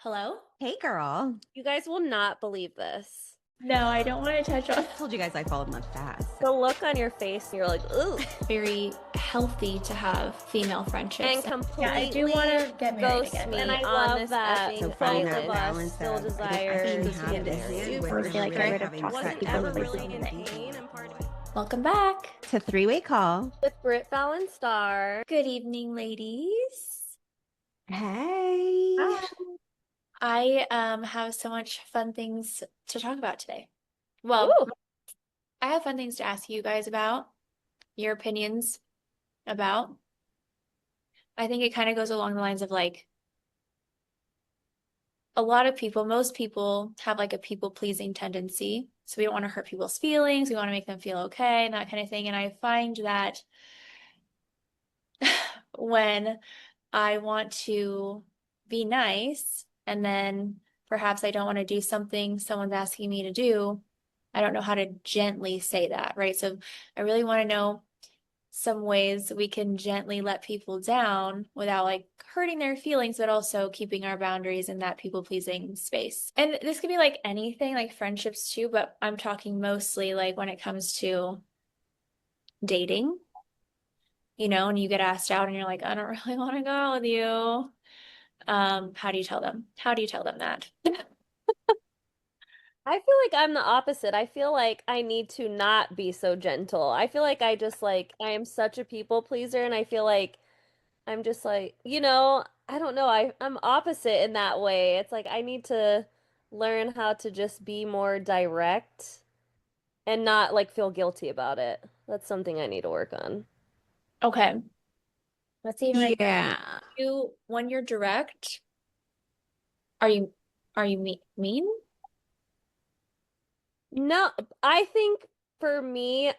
Hello? Hey, girl. You guys will not believe this. No, I don't want to touch on. I told you guys I fall in love fast. The look on your face, you're like, ooh. Very healthy to have female friendships. And completely yeah, I do want to get married ghost again. me And I on love this that. effing So finding that island. balance Still of, desire I think to having get this married. is Or where like really get rid of having toxic Wasn't people ever in really the in pain and part of it. Welcome back. to three-way call. With Britt Fallon Star. Good evening, ladies. Hey. Hi. I have so much fun things to talk about today. Well, Ooh. I have fun things to ask you guys about, your opinions about. I think it kind of goes along the lines of like a lot of people, most people have like a people-pleasing tendency. So we don't want to hurt people's feelings. We want to make them feel okay and that kind of thing. And I find that when I want to be nice and then perhaps I don't want to do something someone's asking me to do, I don't know how to gently say that, right? So I really want to know some ways we can gently let people down without like hurting their feelings, but also keeping our boundaries in that people-pleasing space. And this could be like anything, like friendships too, but I'm talking mostly like when it comes to dating, and you get asked out and you're like, I don't really want to go out with you. How do you tell them? How do you tell them that? I feel like I'm the opposite. I feel like I need to not be so gentle. I feel like I am such a people pleaser, and I feel like I'm just like, I don't know. I'm opposite in that way. It's like I need to learn how to just be more direct and not like feel guilty about it. That's something I need to work on. Okay. Let's see, like Yeah. when you're direct, are you mean? No, I think for me,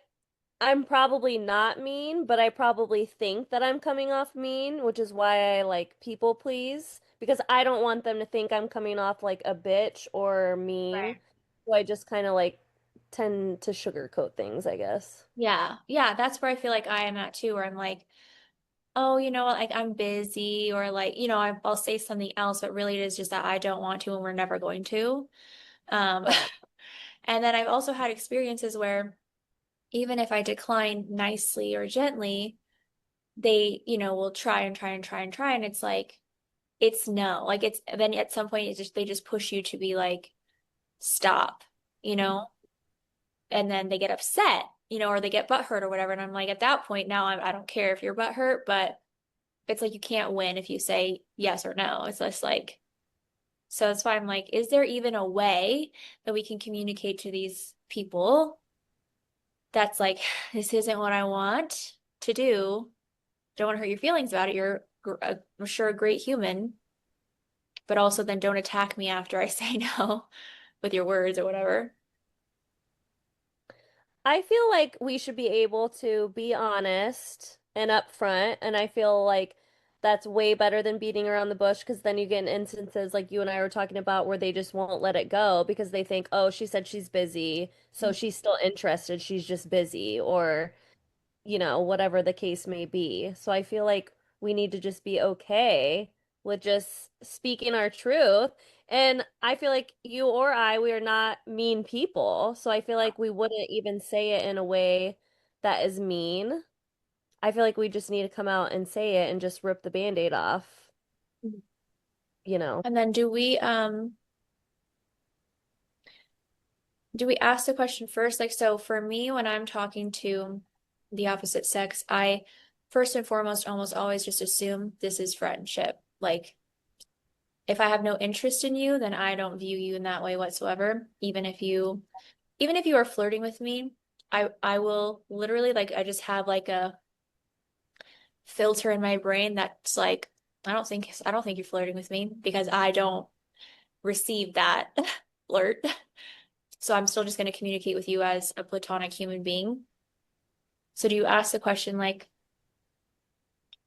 I'm probably not mean, but I probably think that I'm coming off mean, which is why I like people please, because I don't want them to think I'm coming off like a bitch or mean. Right. So I just kind of like tend to sugarcoat things, I guess. Yeah. Yeah, that's where I feel like I am at too, where I'm like, oh, like I'm busy, or like, I'll say something else, but really it is just that I don't want to and we're never going to. Um, Right. and then I've also had experiences where even if I decline nicely or gently, they, will try and try and try and try. And it's like, it's no. Like it's then at some point they just push you to be like, stop, you know, and then they get upset, or they get butthurt or whatever. And I'm like, at that point now I don't care if you're butthurt, but it's like you can't win if you say yes or no. It's just like, so that's why I'm like, is there even a way that we can communicate to these people that's like, this isn't what I want to do. Don't want to hurt your feelings about it. You're, I'm sure, a great human, but also then don't attack me after I say no with your words or whatever. I feel like we should be able to be honest and upfront, and I feel like that's way better than beating around the bush because then you get in instances like you and I were talking about where they just won't let it go because they think, oh, she said she's busy, so she's still interested, she's just busy, or whatever the case may be. So I feel like we need to just be okay with just speaking our truth. And I feel like you or we are not mean people. So I feel like we wouldn't even say it in a way that is mean. I feel like we just need to come out and say it and just rip the band-aid off, you know. And then do we ask the question first? Like, so for me, when I'm talking to the opposite sex, I first and foremost almost always just assume this is friendship. Like, if I have no interest in you, then I don't view you in that way whatsoever. Even if you are flirting with me, I will literally like I just have like a filter in my brain that's like, I don't think you're flirting with me because I don't receive that flirt. So I'm still just going to communicate with you as a platonic human being. So do you ask the question like,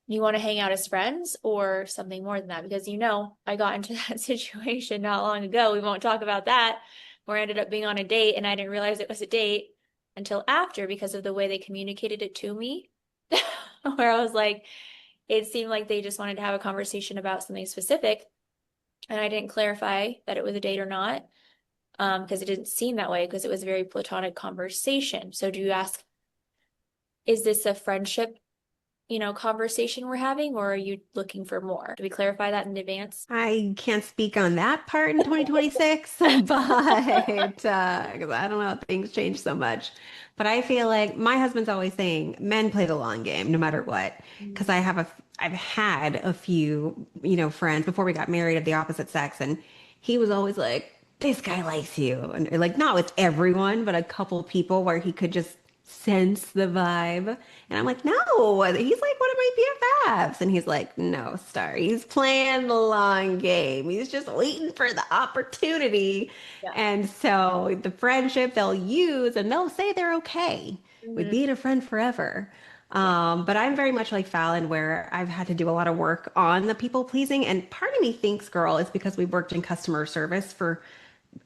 you want to hang out as friends or something more than that? Because I got into that situation not long ago. We won't talk about that, where I ended up being on a date and I didn't realize it was a date until after because of the way they communicated it to me. where I was like, it seemed like they just wanted to have a conversation about something specific, and I didn't clarify that it was a date or not, because it didn't seem that way because it was a very platonic conversation. So do you ask, is this a friendship, conversation we're having, or are you looking for more? Do we clarify that in advance? I can't speak on that part in 2026, but 'cause I don't know, things change so much. But I feel like my husband's always saying men play the long game no matter what. Because Mm. I've had a few, friends before we got married of the opposite sex, and he was always like, "This guy likes you," and like not with everyone, but a couple people where he could just sense the vibe. And I'm like, no, he's like one of my BFFs. And he's like, no, Star, he's playing the long game. He's just waiting for the opportunity. Yeah. And so the friendship they'll use and they'll say they're okay with Hmm. being a friend forever. Yeah. But I'm very much like Fallon, where I've had to do a lot of work on the people pleasing. And part of me thinks, girl, is because we've worked in customer service for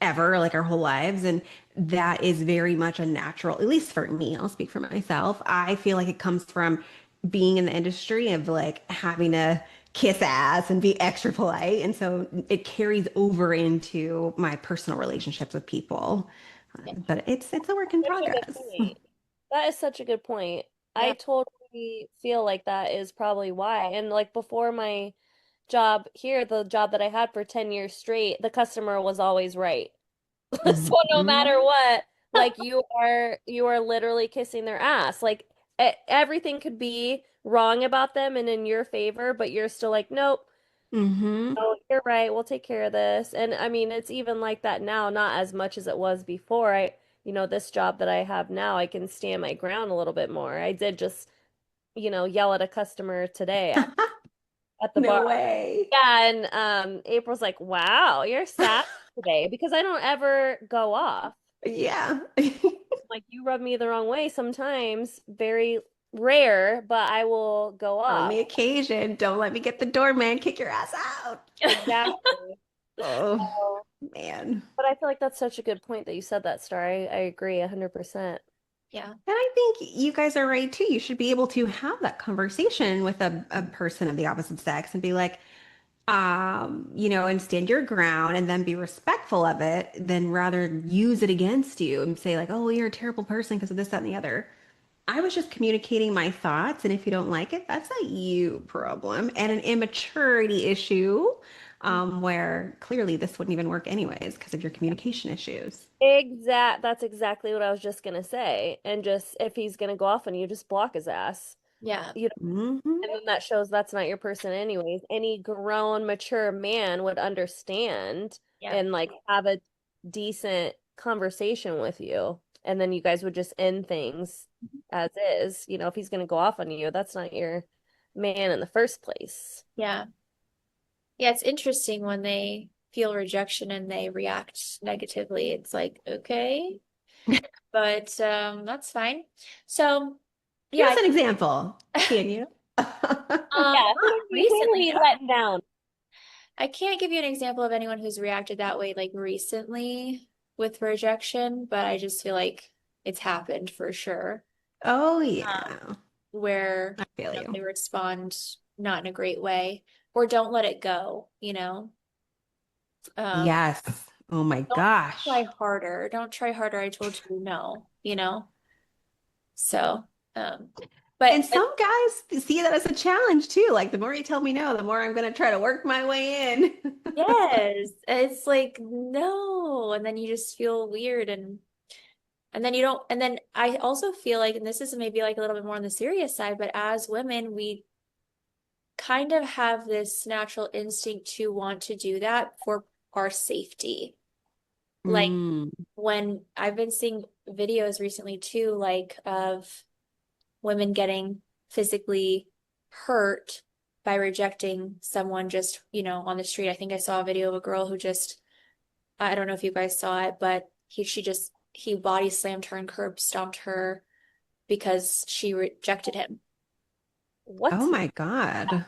ever, like our whole lives. And that is very much a natural, at least for me, I'll speak for myself. I feel like it comes from being in the industry of like having to kiss ass and be extra polite. And so it carries over into my personal relationships with people. Yeah. But it's a work in Such a good progress. point. That is such a good point. I Yeah. totally feel like that is probably why. And like before my job here, the job that I had for 10 years straight, the customer was always right. So no matter Mhm. what, like you are literally kissing their ass. Like everything could be wrong about them and in your favor, but you're still like, nope, Mhm. no, you're right. We'll take care of this. And I mean, it's even like that now, not as much as it was before. This job that I have now, I can stand my ground a little bit more. I did just, yell at a customer today at the bar. No way. Yeah, and April's like, "Wow, you're sad today," because I don't ever go off. Yeah. Like you rub me the wrong way sometimes, very rare, but I will go On off. the occasion, don't let me get the doorman, kick your ass out. Exactly. Oh, So, man. but I feel like that's such a good point that you said that, Star. I agree 100%. Yeah. And I think you guys are right too. You should be able to have that conversation with a person of the opposite sex and be like, and stand your ground and then be respectful of it, then rather use it against you and say, like, oh, well, you're a terrible person because of this, that, and the other. I was just communicating my thoughts, and if you don't like it, that's a you problem and an immaturity issue, where clearly this wouldn't even work anyways because of your communication issues. That's exactly what I was just gonna say. And just if he's gonna go off on you, just block his ass. Yeah. You Hmm. And then that shows that's not your person anyways. Any grown, mature man would understand Yeah. and like have a decent conversation with you. And then you guys would just end things as is. If he's gonna go off on you, that's not your man in the first place. Yeah. Yeah, it's interesting when they feel rejection and they react negatively. It's like, okay, but that's fine. So, Give yeah, us an example, can you? Yeah, not who are recently. you letting down? I can't give you an example of anyone who's reacted that way like recently with rejection, but I just feel like it's happened for sure. Oh, Um, yeah. where I feel they you. respond not in a great way or don't let it go. Um, Yes. Oh my don't try gosh. harder. Don't try harder. I told you no. So, um, And but some guys see that as a challenge too. Like the more you tell me no, the more I'm going to try to work my way in. yes, it's like no, and then you just feel weird and then you don't, and then I also feel like, and this is maybe like a little bit more on the serious side, but as women, we kind of have this natural instinct to want to do that for our safety. Like Mm. when I've been seeing videos recently too, like of women getting physically hurt by rejecting someone just, on the street. I think I saw a video of a girl who just, I don't know if you guys saw it, but he body slammed her and curb stomped her because she rejected him. Oh What? my God.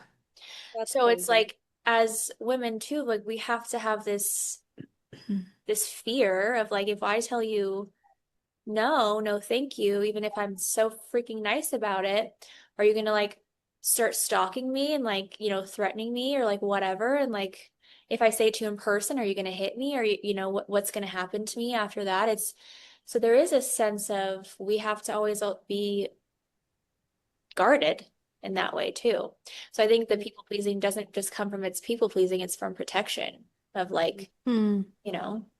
That's So it's crazy. like as women too, like we have to have this fear of like if I tell you no, no, thank you, even if I'm so freaking nice about it, Are you gonna like start stalking me and like, threatening me or like whatever? And like if I say it to you in person, are you gonna hit me? Or what's gonna happen to me after that? It's so there is a sense of we have to always be guarded in that way too. So I think the people pleasing doesn't just come from its people pleasing, it's from protection of like, Hmm.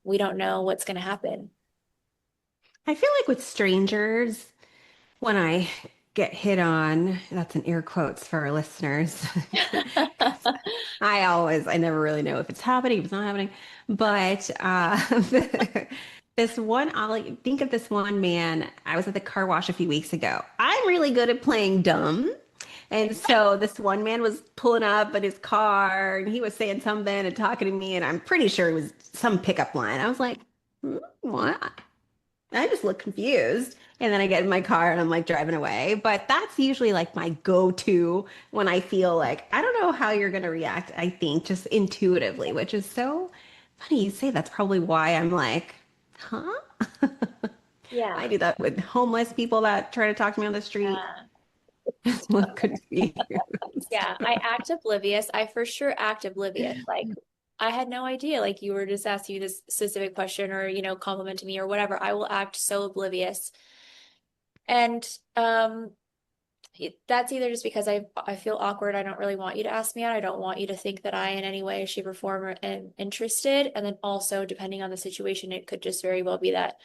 we don't know what's going to happen. I feel like with strangers, when I get hit on, that's in air quotes for our listeners. I never really know if it's happening, if it's not happening. But I'll like, think of this one man. I was at the car wash a few weeks ago. I'm really good at playing dumb. And so this one man was pulling up in his car and he was saying something and talking to me. And I'm pretty sure it was some pickup line. I was like, what? I just look confused. And then I get in my car and I'm like driving away. But that's usually like my go-to when I feel like I don't know how you're going to react, I think, just intuitively, which is so funny you say that's probably why I'm like, huh? Yeah. I do that with homeless people that try to talk to me on the street. Yeah. Just look confused. Yeah. I act oblivious. I for sure act oblivious. Like I had no idea. Like you were just asking you this specific question or, complimenting me or whatever. I will act so oblivious. And that's either just because I feel awkward. I don't really want you to ask me out. I don't want you to think that I in any way, shape, or form am interested. And then also, depending on the situation, it could just very well be that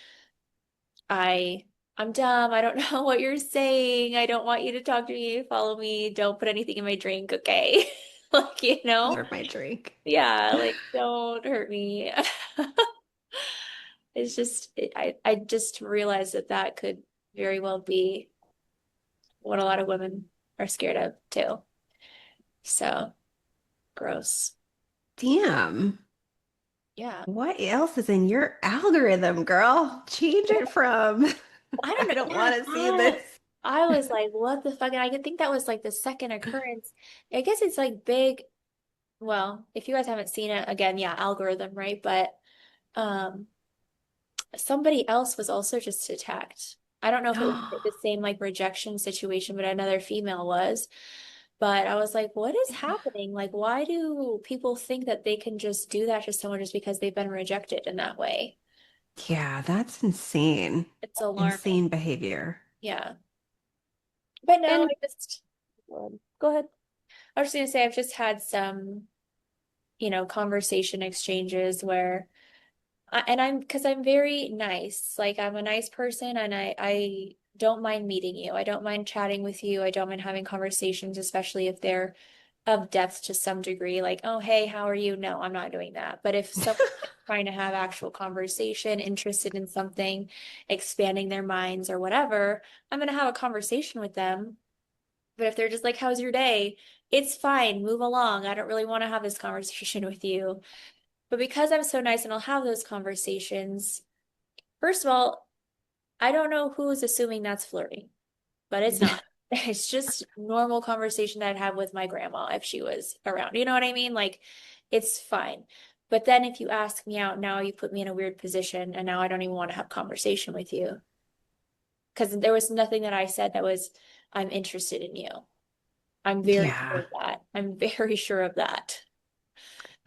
I I'm dumb. I don't know what you're saying. I don't want you to talk to me, follow me. Don't put anything in my drink, okay? Like, Serve my drink. yeah, like don't hurt me. It's just I just realized that that could very well be what a lot of women are scared of too. So gross. Damn. Yeah. What else is in your algorithm, girl? Change it from I don't I know. don't Yeah, want to see this. I was like, what the fuck? And I could think that was like the second occurrence. I guess it's like big. Well, if you guys haven't seen it, again, yeah, algorithm, right? But um somebody else was also just attacked. I don't know if it was the same like rejection situation, but another female was. But I was like, what is happening? Like, why do people think that they can just do that to someone just because they've been rejected in that way? Yeah, that's insane. It's alarming. Insane behavior. Yeah. But no, And go ahead. I was just gonna say I've just had some, conversation exchanges where and because I'm very nice. Like I'm a nice person and I don't mind meeting you. I don't mind chatting with you. I don't mind having conversations, especially if they're of depth to some degree. Like, oh, hey, how are you? No, I'm not doing that. But if someone's trying to have actual conversation, interested in something, expanding their minds or whatever, I'm gonna have a conversation with them. But if they're just like, how's your day? It's fine, move along. I don't really want to have this conversation with you. But because I'm so nice and I'll have those conversations, first of all, I don't know who's assuming that's flirting, but it's not. It's just normal conversation that I'd have with my grandma if she was around. You know what I mean? Like, it's fine. But then if you ask me out, now you put me in a weird position and now I don't even want to have conversation with you. Because there was nothing that I said that was, I'm interested in you. I'm very sure Yeah. of that. I'm very sure of that.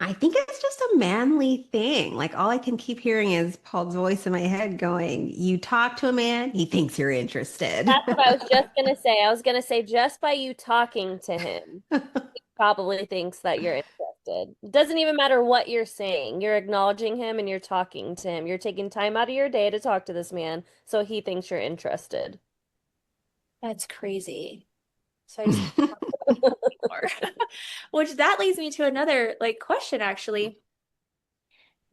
I think it's just a manly thing. Like all I can keep hearing is Paul's voice in my head going, you talk to a man, he thinks you're interested. That's what I was just gonna say. I was gonna say just by you talking to him, he probably thinks that you're interested. It doesn't even matter what you're saying. You're acknowledging him and you're talking to him. You're taking time out of your day to talk to this man, so he thinks you're interested. That's crazy. So I just more. Which that leads me to another like question actually.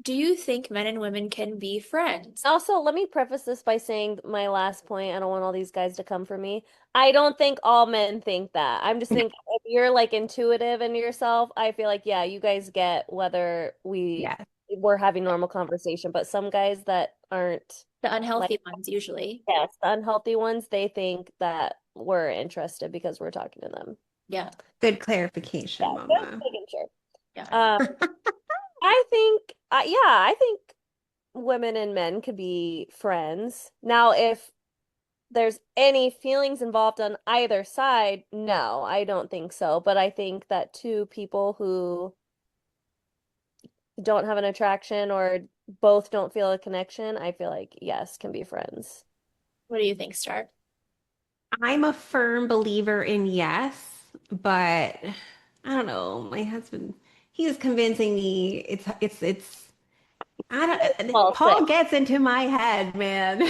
Do you think men and women can be friends? Also, let me preface this by saying my last point. I don't want all these guys to come for me. I don't think all men think that. I'm just thinking if you're like intuitive in yourself, I feel like, yeah, you guys get whether Yes. we're having normal conversation, but some guys that aren't The like, unhealthy ones usually. yes, the unhealthy ones, they think that we're interested because we're talking to them. Yeah. Good Yeah, clarification, just Mama. making sure. Yeah. Um, I think, yeah, I think women and men could be friends. Now, if there's any feelings involved on either side, no, I don't think so. But I think that two people who don't have an attraction or both don't feel a connection, I feel like yes, can be friends. What do you think, Star? I'm a firm believer in yes, but I don't know. My husband, he is convincing me I don't, Paul say. Paul gets into my head, man.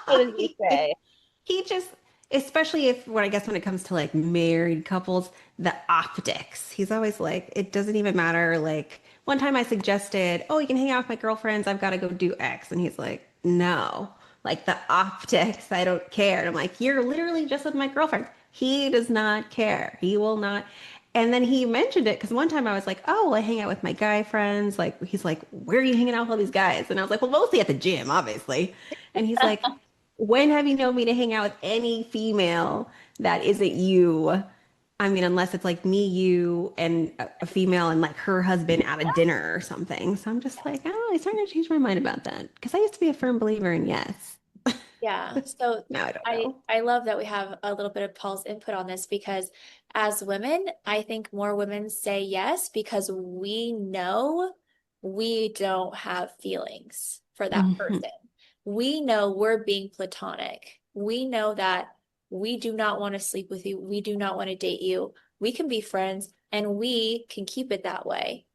What did he He, say? he just, especially if, when I guess when it comes to like married couples, the optics. He's always like, it doesn't even matter. Like, one time I suggested, oh, you can hang out with my girlfriends. I've got to go do X. And he's like, no, like the optics, I don't care. And I'm like, you're literally just with my girlfriends. He does not care. He will not. And then he mentioned it because one time I was like, oh, well, I hang out with my guy friends. Like, he's like, where are you hanging out with all these guys? And I was like, well, mostly at the gym, obviously. And he's like, when have you known me to hang out with any female that isn't you? I mean, unless it's like me, you, and a female and like her husband at a dinner or something. So I'm just like, oh, I'm starting to change my mind about that because I used to be a firm believer in yes. Yeah, so Now I don't I know. I love that we have a little bit of Paul's input on this because as women, I think more women say yes because we know we don't have feelings for that Mhm. person. We know we're being platonic. We know that we do not want to sleep with you. We do not want to date you. We can be friends and we can keep it that way.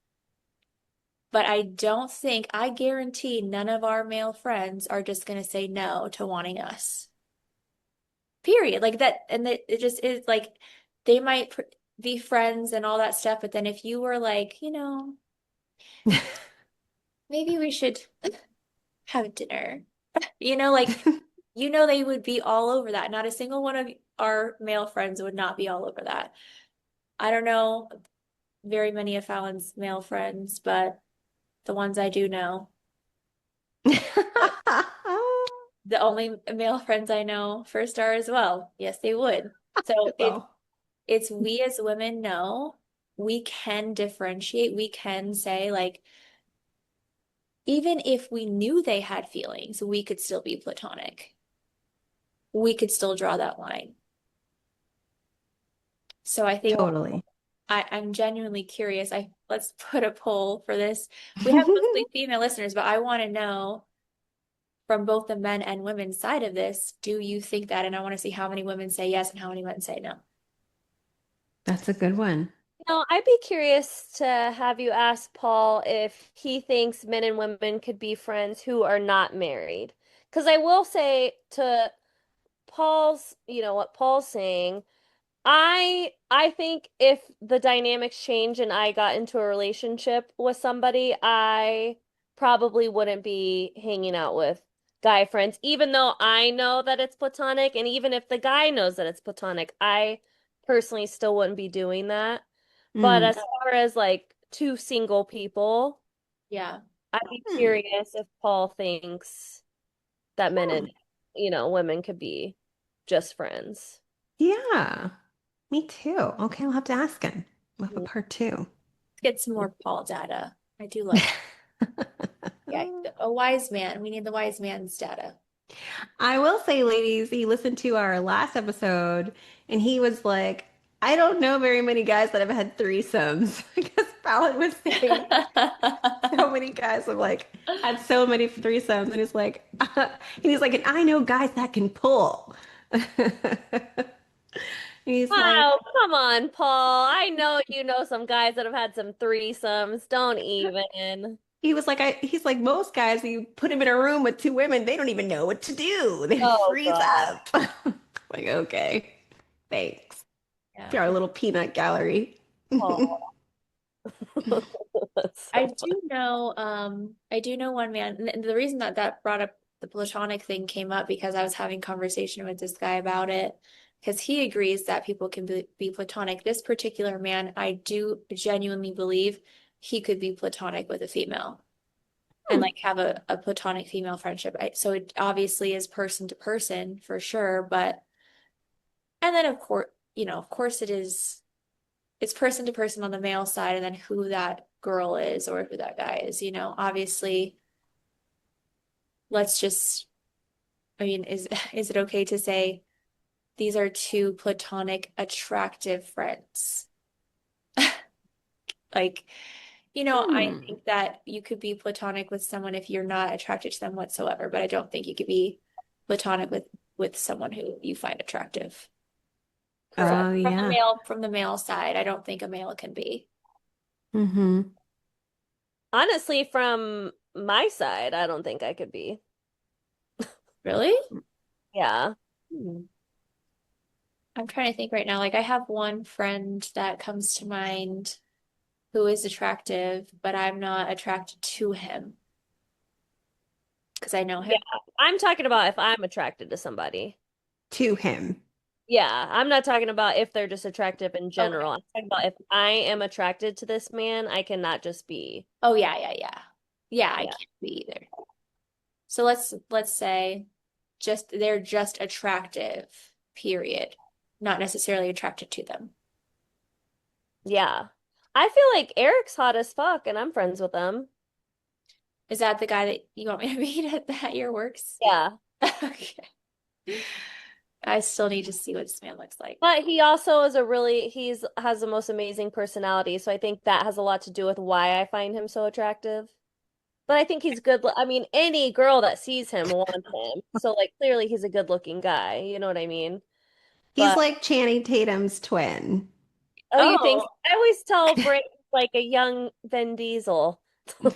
But I don't think, I guarantee none of our male friends are just going to say no to wanting us. Period. Like that, and it just is like they might be friends and all that stuff, but then if you were like, maybe we should have dinner, like, they would be all over that. Not a single one of our male friends would not be all over that. I don't know very many of Fallon's male friends, but the ones I do know, the only male friends I know for Star as well. Yes, they would. So Well, it's we as women know we can differentiate. We can say like, even if we knew they had feelings, we could still be platonic. We could still draw that line. So I think totally. I'm genuinely curious. Let's put a poll for this. We have mostly female listeners, but I want to know from both the men and women's side of this, do you think that? And I want to see how many women say yes and how many men say no. That's a good one. No, I'd be curious to have you ask Paul if he thinks men and women could be friends who are not married. Because I will say to Paul's, what Paul's saying, I think if the dynamics change and I got into a relationship with somebody, I probably wouldn't be hanging out with guy friends, even though I know that it's platonic, and even if the guy knows that it's platonic, I personally still wouldn't be doing that. But Mm. as far as like two single people, Yeah. I'd be Hmm. curious if Paul thinks that men Hmm. and, women could be just friends. Yeah, me too. Okay, I'll have to ask him. We'll have a part two. Let's get some more Paul data. I do like, yeah, a wise man. We need the wise man's data. I will say, ladies, he listened to our last episode and he was like, I don't know very many guys that have had threesomes because Fallon was saying so many guys have like had so many threesomes and he's like, and he's like, and I know guys that can pull. He's like, Wow, come on, Paul. I know you know some guys that have had some threesomes. Don't even. he was like, he's like, most guys, you put him in a room with two women, they don't even know what to do. They Oh freeze God, up. Like, okay, thanks. Yeah. For our little peanut gallery. Paul. That's so funny. I do know one man, and the reason that brought up the platonic thing came up because I was having conversation with this guy about it, because he agrees that people can be platonic. This particular man, I do genuinely believe he could be platonic with a female and Hmm. like have a platonic female friendship. So it obviously is person to person for sure, but and then of course it's person to person on the male side and then who that girl is or who that guy is, obviously let's just I mean, is it okay to say these are two platonic attractive friends? Like, I Hmm. think that you could be platonic with someone if you're not attracted to them whatsoever, but I don't think you could be platonic with someone who you find attractive. So Oh, yeah. from the male side, I don't think a male can be. Hmm. Honestly, from my side, I don't think I could be. Really? Yeah. Hmm. I'm trying to think right now. Like I have one friend that comes to mind who is attractive, but I'm not attracted to him because I know Yeah. him. I'm talking about if I'm attracted to somebody. To him. Yeah, I'm not talking about if they're just attractive in Okay. general. I'm talking about if I am attracted to this man, I cannot just be. Oh yeah, yeah, yeah. Yeah, I Yeah. can't be either. So let's say they're just attractive, period. Not necessarily attracted to them. Yeah. I feel like Eric's hot as fuck and I'm friends with him. Is that the guy that you want me to meet at your works? Yeah. Okay. I still need to see what this man looks like. But he also is a really he's has the most amazing personality, so I think that has a lot to do with why I find him so attractive. But I think he's good. I mean, any girl that sees him wants him. So like clearly he's a good-looking guy, you know what I mean? He's But like Channing Tatum's twin. oh, you think Oh, so? I always tell Bray's like a young Vin Diesel. yeah,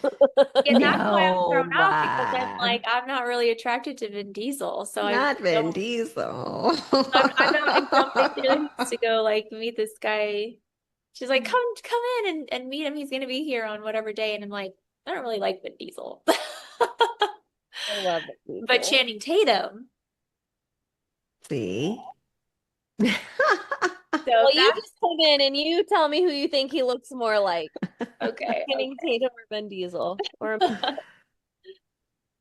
that's why I'm thrown No, off because I'm like, I'm not really attracted to Vin Diesel. So I not Vin don't, Diesel. I'm not excited to go like meet this guy. She's like, come in and meet him. He's gonna be here on whatever day. And I'm like, I don't really like Vin Diesel. I love Vin But Diesel. Channing Tatum. See? So Well, you that's just come in and you tell me who you think he looks more like, okay, Channing Tatum or Vin Diesel. Or okay.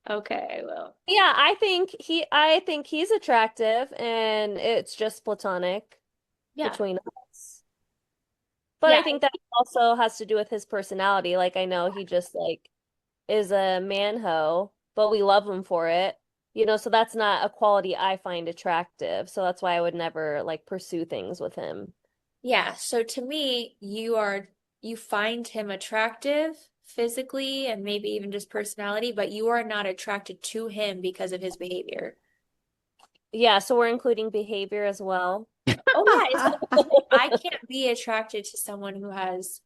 Okay, well, yeah, I think he's attractive and it's just platonic yeah. between us. But Yeah, I think that also has to do with his personality. Like I know he just like is a man ho, but we love him for it. So that's not a quality I find attractive. So that's why I would never like pursue things with him. yeah. So to me, you find him attractive physically and maybe even just personality, but you are not attracted to him because of his behavior. Yeah, so we're including behavior as well. Oh yeah, I can't be attracted to someone who has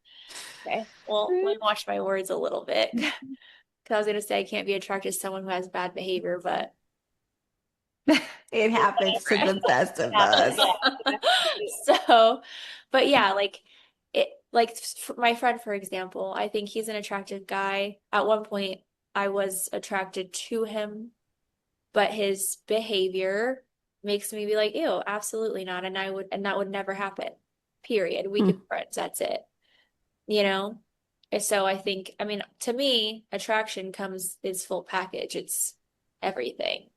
okay. Well, let me watch my words a little bit. Because I was gonna say I can't be attracted to someone who has bad behavior, but It happens to the best It of happens. us. Yeah. so, but yeah, like my friend, for example, I think he's an attractive guy. At one point, I was attracted to him, but his behavior makes me be like, ew, absolutely not. And that would never happen. Period. We could Hmm. be friends. That's it. You know? And so I think, I mean, to me, attraction is full package. It's everything.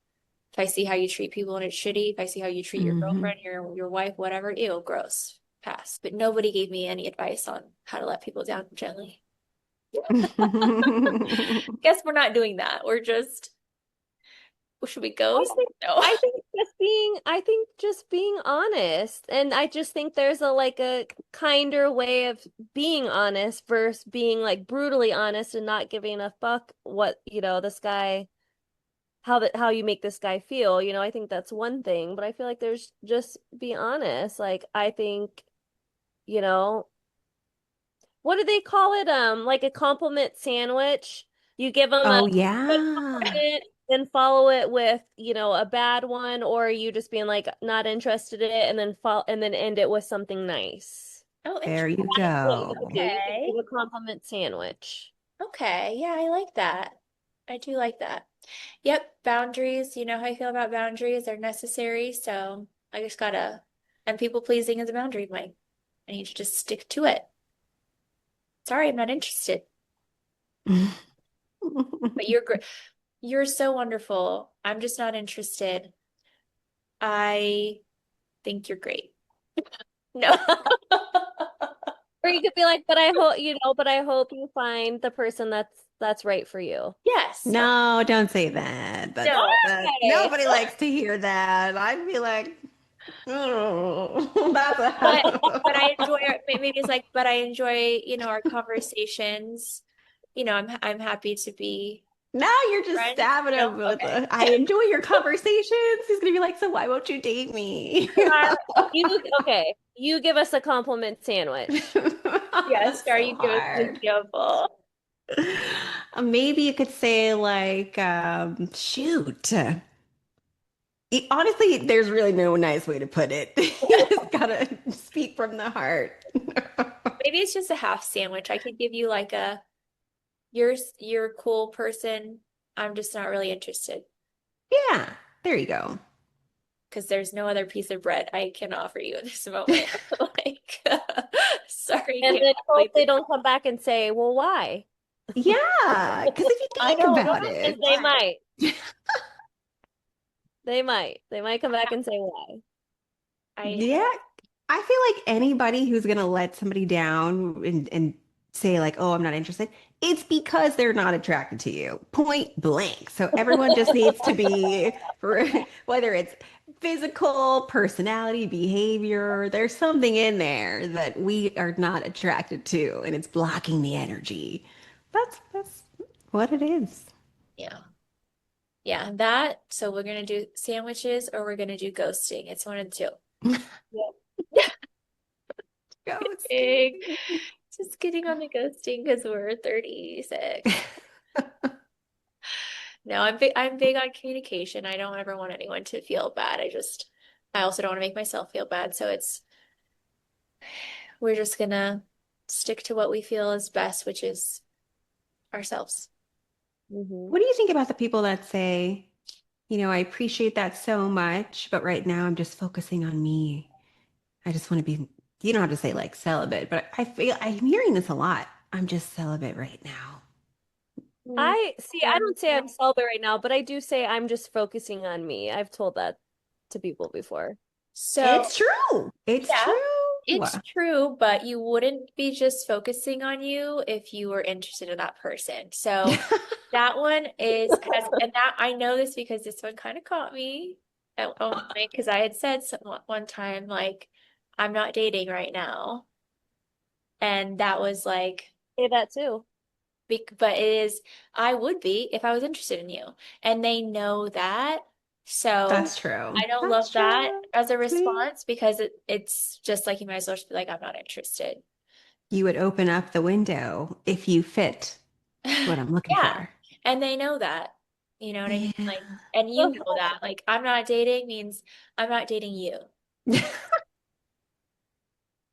If I see how you treat people and it's shitty, if I see how you treat your Hmm. girlfriend, your wife, whatever, ew, gross. Pass. But nobody gave me any advice on how to let people down gently. Guess we're not doing that. We're just, should we I ghost? think No. I think just being honest. And I just think there's a like a kinder way of being honest versus being like brutally honest and not giving a fuck what, this guy how you make this guy feel. I think that's one thing, but I feel like there's just be honest. Like I think, you know, what do they call it? Like a compliment sandwich. You give them a Oh, good yeah. compliment, then follow it with, a bad one, or you just being like not interested in it, and then and then end it with something nice. Oh, There you That's what you could do. go. You could okay. give a compliment sandwich. Okay. Yeah, I like that. I do like that. Yep, boundaries. You know how I feel about boundaries. They're necessary. So I just gotta, and people pleasing is a boundary, Mike. I need to just stick to it. Sorry, I'm not interested. But you're great. You're so wonderful. I'm just not interested. I think you're great. No. Or you could be like, but I hope you find the person that's that's right for you. Yes. No, don't say that. No. Why? Nobody likes to hear that. I'd be like, oh, that's But but a I enjoy maybe it's like, but I enjoy, our conversations. I'm happy to be now you're just friends, stabbing him with Okay. I enjoy your conversations. He's gonna be like, so why won't you date me? Uh, okay, you give us a compliment sandwich. Yes, That's are so you give us an hard. example? Maybe you could say like, shoot. Honestly, there's really no nice way to put it. You just gotta speak from the heart. Maybe it's just a half sandwich. I could give you like you're a cool person. I'm just not really interested Yeah, there you go. because there's no other piece of bread I can offer you at this moment. Like, sorry, And can't then complete hope this. they don't come back and say, well, why? Yeah, because if you I think don't know about if it, They why. might. They might. They might come back and say why. I yeah, I feel like anybody who's gonna let somebody down and say like, "Oh, I'm not interested," it's because they're not attracted to you, point blank. So everyone just needs to be, whether it's physical, personality, behavior, there's something in there that we are not attracted to, and it's blocking the energy. That's what it is. yeah. Yeah, that. So we're gonna do sandwiches or we're gonna do ghosting. It's one of the two. Yeah. Ghosting. Ghosting. Just kidding on the ghosting because we're 36. No, I'm big on communication. I don't ever want anyone to feel bad. I also don't want to make myself feel bad. So we're just gonna stick to what we feel is best, which is ourselves. Hmm. What do you think about the people that say, I appreciate that so much, but right now I'm just focusing on me. I just want to be, you don't have to say like celibate, but I feel I'm hearing this a lot. I'm just celibate right now. Mm, I see, I Um, don't say I'm celibate right now, but I do say I'm just focusing on me. I've told that to people before. so It's true. It's yeah, true. it's true, but you wouldn't be just focusing on you if you were interested in that person. So that one and that I know this because this one kind of caught me at one point because I had said one time like I'm not dating right now, and that was like, Say that too. but it is I would be if I was interested in you, and they know that. So That's true. I don't That's love that true. as a See? response because it's just like you might as well just be like I'm not interested. You would open up the window if you fit what I'm looking Yeah. for. And they know that. You know what I mean? Yeah. Like, and you know that. Like, I'm not dating means I'm not dating you.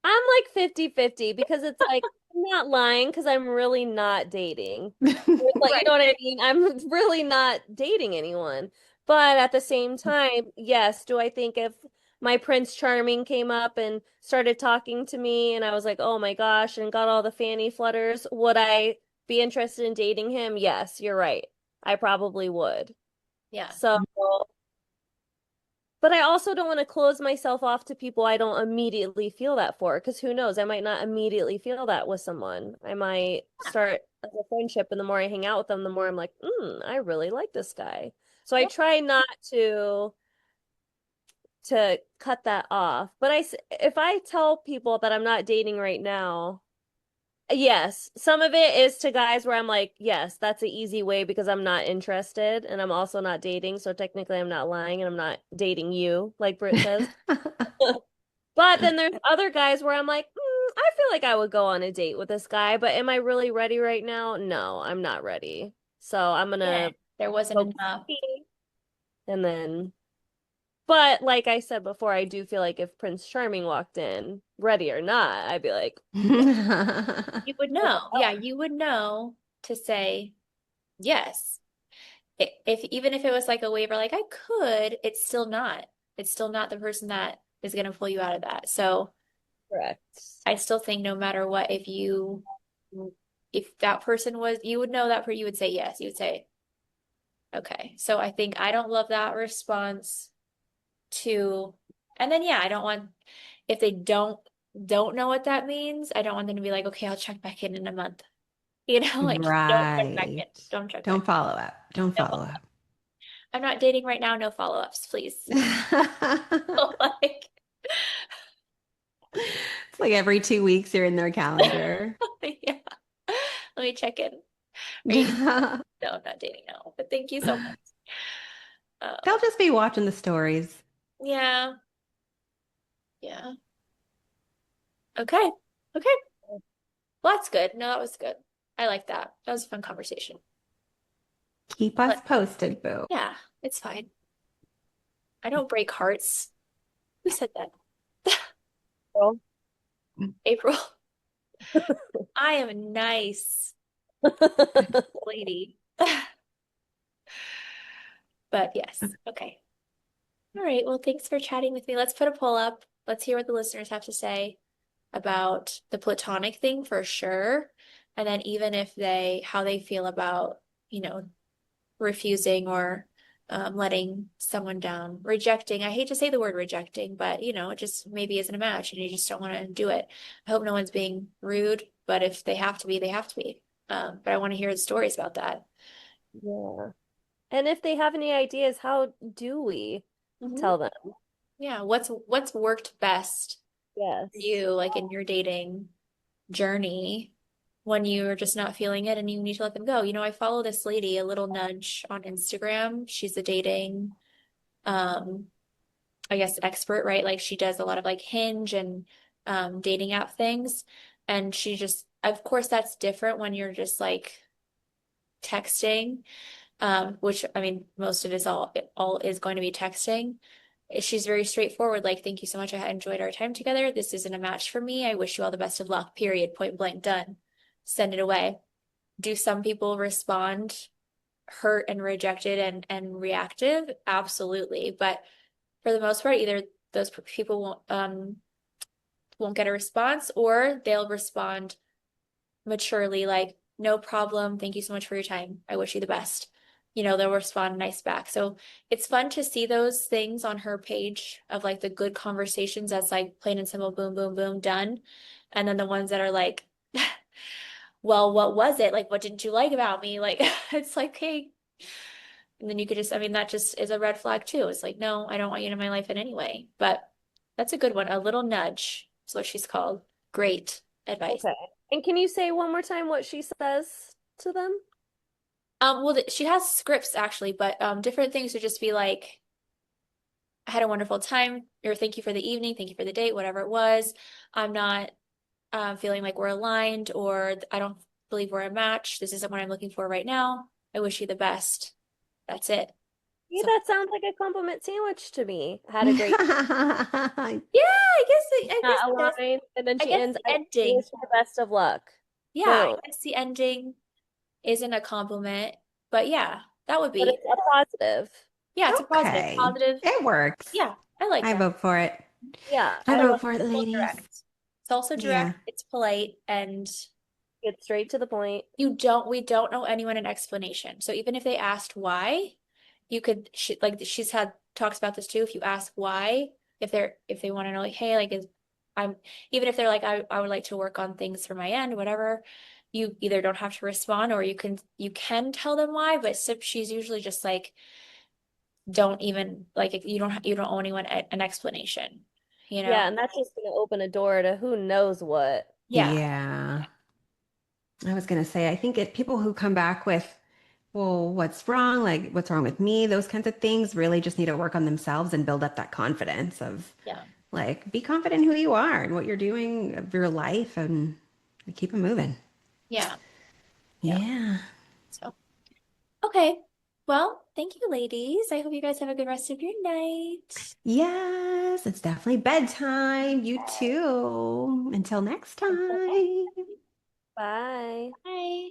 I'm like 50-50 because it's like I'm not lying because I'm really not dating. It's like, you Right. know what I mean? I'm really not dating anyone. But at the same time, yes, do I think if my Prince Charming came up and started talking to me and I was like, oh my gosh, and got all the fanny flutters, would I be interested in dating him? Yes, you're right. I probably would. Yeah. So, but I also don't want to close myself off to people I don't immediately feel that for, because who knows? I might not immediately feel that with someone. I might start as a friendship, and the more I hang out with them, the more I'm like, I really like this guy. So I Yeah. try not to cut that off. But if I tell people that I'm not dating right now, yes, some of it is to guys where I'm like, yes, that's an easy way because I'm not interested and I'm also not dating. So technically, I'm not lying and I'm not dating you, like Britt says. But then there's other guys where I'm like, I feel like I would go on a date with this guy, but am I really ready right now? No, I'm not ready. So I'm Yeah. gonna There wasn't focus enough. on me and then, but like I said before, I do feel like if Prince Charming walked in, ready or not, I'd be like, You would know. Yeah, you would know to say yes. If even if it was like a waiver, like I could, it's still not. It's still not the person that is going to pull you out of that. So correct. I still think no matter what, if that person was, you would know that you would say yes. You would say, okay. So I think I don't love that response to, and then yeah, I don't want if they don't know what that means, I don't want them to be like, okay, I'll check back in a month. Like don't check back Right. in. Don't check back Don't follow up. Don't in. follow up. I'm not dating right now. No follow-ups, please. It's Like, like every 2 weeks you're in their calendar. yeah. Let me check in. Are you? No, I'm not dating now. But thank you so much. They'll Uh, just be watching the stories. yeah, yeah. Okay. Okay. Well, that's good. No, that was good. I like that. That was a fun conversation. Keep us But posted, boo. yeah, it's fine. I don't break hearts. Who said that? Girl. April. I am a nice lady. But yes. Okay. All right. Well, thanks for chatting with me. Let's put a poll up. Let's hear what the listeners have to say about the platonic thing for sure. And then even if how they feel about, you know, refusing or letting someone down, rejecting. I hate to say the word rejecting, but it just maybe isn't a match and you just don't want to do it. I hope no one's being rude, but if they have to be, they have to be. But I want to hear the stories about that. Yeah. And if they have any ideas, how do we Mhm. tell them? Yeah, what's worked best for Yes. you, like in your dating journey when you're just not feeling it and you need to let them go. I follow this lady, a little nudge on Instagram. She's a dating, um, I guess expert, right? Like she does a lot of like Hinge and dating app things. And she just, of course, that's different when you're just like texting, which I mean, most of it is all is going to be texting. She's very straightforward, like, thank you so much. I enjoyed our time together. This isn't a match for me. I wish you all the best of luck, period, point blank, done. Send it away. Do some people respond hurt and rejected and reactive? Absolutely. But for the most part, either those people won't get a response or they'll respond maturely, like, no problem. Thank you so much for your time. I wish you the best. They'll respond nice back. So it's fun to see those things on her page of like the good conversations that's like plain and simple, boom, boom, boom, done. And then the ones that are like, well, what was it? Like, what didn't you like about me? Like, it's like, hey, and then you could just, I mean, that just is a red flag too. It's like, no, I don't want you in my life in any way. But that's a good one. A little nudge is what she's called. Great advice. Okay. And can you say one more time what she says to them? Well, she has scripts actually, but different things would just be like, I had a wonderful time, or thank you for the evening, thank you for the date, whatever it was. I'm not feeling like we're aligned, or I don't believe we're a match. This isn't what I'm looking for right now. I wish you the best. That's it. Yeah, So, that sounds like a compliment sandwich to me. Had a great yeah, I guess not it is. aligned. And then I she guess ends, the I ending, wish you the best of luck. yeah, I Boom. guess the ending isn't a compliment, but yeah, that would But be. it's a positive. Yeah, it's a positive. Okay. Positive. It works. Yeah, I like I that. vote for it. Yeah, I I vote love for it, Also ladies. direct. It's also direct, Yeah. it's polite, and get straight to the point. we don't know anyone an explanation. So even if they asked why, like she's had talks about this too. If you ask why, if they want to know, like, hey, like I'm even if they're like, I would like to work on things from my end, whatever, you either don't have to respond or you can tell them why, but she's usually just like, don't even like you don't owe anyone an explanation, you know? Yeah, and that's just going to open a door to who knows what. Yeah. Yeah. I was gonna say, I think people who come back with, well, what's wrong? Like, what's wrong with me? Those kinds of things really just need to work on themselves and build up that confidence of Yeah. like, be confident in who you are and what you're doing of your life and keep it moving. Yeah. Yeah. Yeah. So, okay. Well, thank you, ladies. I hope you guys have a good rest of your night. Yes, it's definitely bedtime. You too. Until next Until next time. time. Bye. Bye.